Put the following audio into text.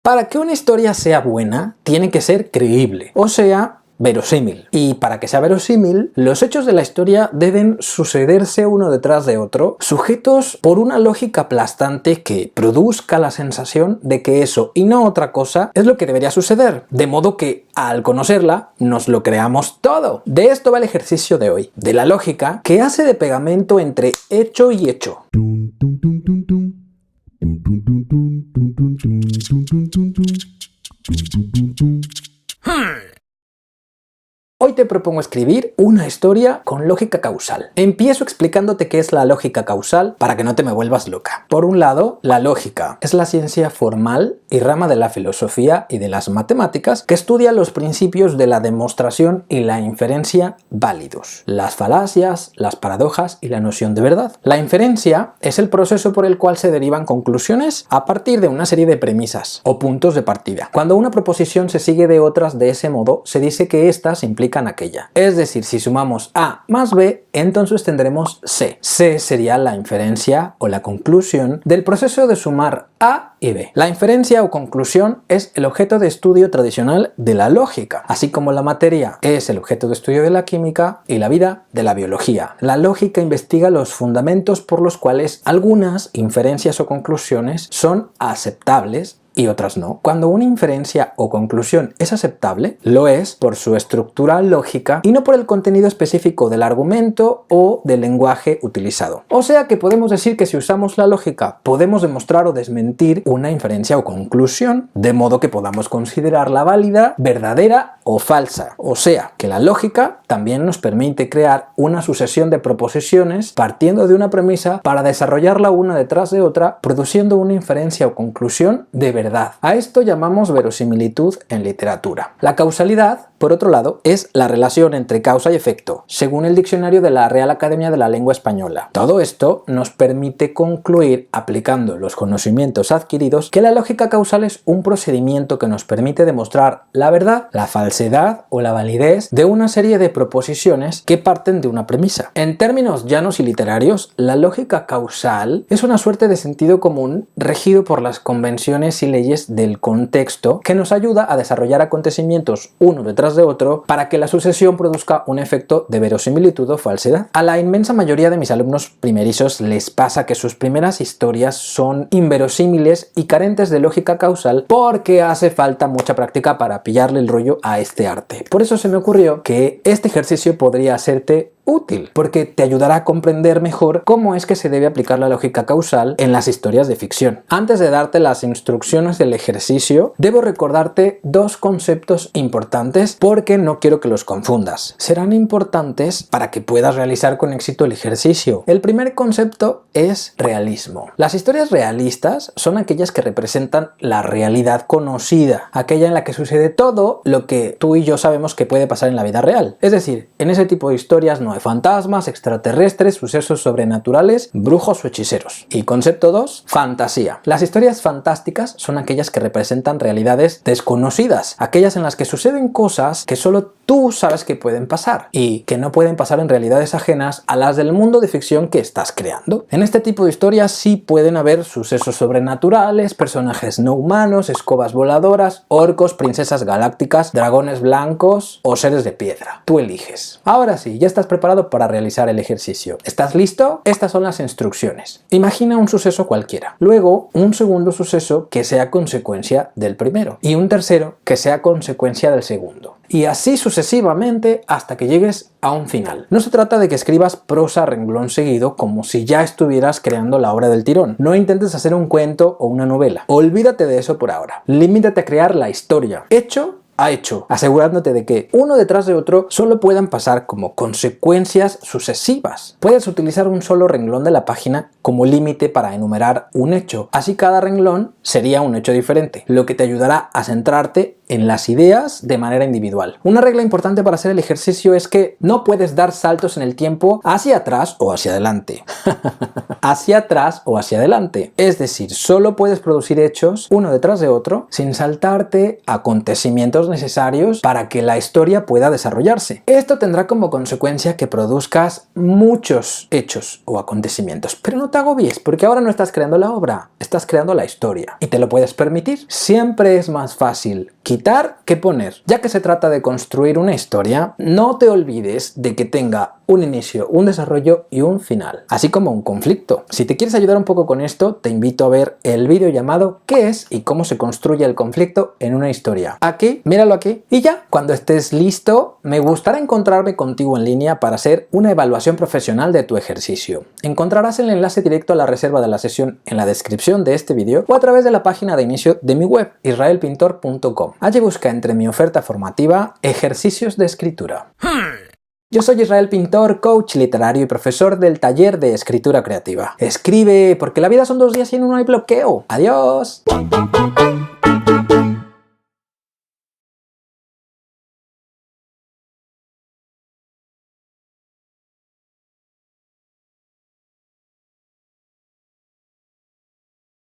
Para que una historia sea buena, tiene que ser creíble, o sea, verosímil. Y para que sea verosímil, los hechos de la historia deben sucederse uno detrás de otro, sujetos por una lógica aplastante que produzca la sensación de que eso y no otra cosa es lo que debería suceder, de modo que al conocerla nos lo creamos todo. De esto va el ejercicio de hoy, de la lógica que hace de pegamento entre hecho y hecho. Hoy te propongo escribir una historia con lógica causal. Empiezo explicándote qué es la lógica causal para que no te me vuelvas loca. Por un lado, la lógica es la ciencia formal y rama de la filosofía y de las matemáticas que estudia los principios de la demostración y la inferencia válidos, las falacias, las paradojas y la noción de verdad. La inferencia es el proceso por el cual se derivan conclusiones a partir de una serie de premisas o puntos de partida. Cuando una proposición se sigue de otras de ese modo, se dice que éstas implican aquella. Es decir, si sumamos A más B, entonces tendremos C. C sería la inferencia o la conclusión del proceso de sumar A y B. La inferencia o conclusión es el objeto de estudio tradicional de la lógica, así como la materia es el objeto de estudio de la química y la vida de la biología. La lógica investiga los fundamentos por los cuales algunas inferencias o conclusiones son aceptables y otras no. Cuando una inferencia o conclusión es aceptable, lo es por su estructura lógica y no por el contenido específico del argumento o del lenguaje utilizado. O sea que podemos decir que si usamos la lógica, podemos demostrar o desmentir una inferencia o conclusión, de modo que podamos considerarla válida, verdadera o falsa. O sea que la lógica también nos permite crear una sucesión de proposiciones partiendo de una premisa para desarrollarla una detrás de otra, produciendo una inferencia o conclusión de verdad. A esto llamamos verosimilitud en literatura. La causalidad, por otro lado, es la relación entre causa y efecto, según el diccionario de la Real Academia de la Lengua Española. Todo esto nos permite concluir, aplicando los conocimientos adquiridos, que la lógica causal es un procedimiento que nos permite demostrar la verdad, la falsedad o la validez de una serie de proposiciones que parten de una premisa. En términos llanos y literarios, la lógica causal es una suerte de sentido común regido por las convenciones y leyes del contexto que nos ayuda a desarrollar acontecimientos uno detrás de otro para que la sucesión produzca un efecto de verosimilitud o falsedad. A la inmensa mayoría de mis alumnos primerizos les pasa que sus primeras historias son inverosímiles y carentes de lógica causal porque hace falta mucha práctica para pillarle el rollo a este arte. Por eso se me ocurrió que este ejercicio podría hacerte útil, porque te ayudará a comprender mejor cómo es que se debe aplicar la lógica causal en las historias de ficción. Antes de darte las instrucciones del ejercicio, debo recordarte dos conceptos importantes porque no quiero que los confundas. Serán importantes para que puedas realizar con éxito el ejercicio. El primer concepto es realismo. Las historias realistas son aquellas que representan la realidad conocida, aquella en la que sucede todo lo que tú y yo sabemos que puede pasar en la vida real. Es decir, en ese tipo de historias no hay fantasmas, extraterrestres, sucesos sobrenaturales, brujos o hechiceros. Y concepto 2, fantasía. Las historias fantásticas son aquellas que representan realidades desconocidas, aquellas en las que suceden cosas que solo tú sabes que pueden pasar y que no pueden pasar en realidades ajenas a las del mundo de ficción que estás creando. En este tipo de historias sí pueden haber sucesos sobrenaturales, personajes no humanos, escobas voladoras, orcos, princesas galácticas, dragones blancos o seres de piedra. Tú eliges. Ahora sí, ya estás preparado para realizar el ejercicio. ¿Estás listo? Estas son las instrucciones. Imagina un suceso cualquiera. Luego, un segundo suceso que sea consecuencia del primero. Y un tercero que sea consecuencia del segundo. Y así sucesivamente hasta que llegues a un final. No se trata de que escribas prosa renglón seguido como si ya estuvieras creando la obra del tirón. No intentes hacer un cuento o una novela. Olvídate de eso por ahora. Limítate a crear la historia. Hecho a hecho, asegurándote de que uno detrás de otro solo puedan pasar como consecuencias sucesivas. Puedes utilizar un solo renglón de la página como límite para enumerar un hecho. Así cada renglón sería un hecho diferente, lo que te ayudará a centrarte en las ideas de manera individual. Una regla importante para hacer el ejercicio es que no puedes dar saltos en el tiempo hacia atrás o hacia adelante. Hacia atrás o hacia adelante. Es decir, solo puedes producir hechos uno detrás de otro sin saltarte acontecimientos necesarios para que la historia pueda desarrollarse. Esto tendrá como consecuencia que produzcas muchos hechos o acontecimientos. Pero no te agobies, porque ahora no estás creando la obra, estás creando la historia. Y te lo puedes permitir. Siempre es más fácil quitar que poner. Ya que se trata de construir una historia, no te olvides de que tenga un inicio, un desarrollo y un final, así como un conflicto. Si te quieres ayudar un poco con esto, te invito a ver el vídeo llamado ¿Qué es y cómo se construye el conflicto en una historia? Aquí, míralo aquí. Y ya, cuando estés listo, me gustará encontrarme contigo en línea para hacer una evaluación profesional de tu ejercicio. Encontrarás el enlace directo a la reserva de la sesión en la descripción de este vídeo o a través de la página de inicio de mi web, israelpintor.com. Allí busca entre mi oferta formativa ejercicios de escritura. Yo soy Israel Pintor, coach literario y profesor del taller de escritura creativa. Escribe, porque la vida son 2 días y en uno hay bloqueo. ¡Adiós!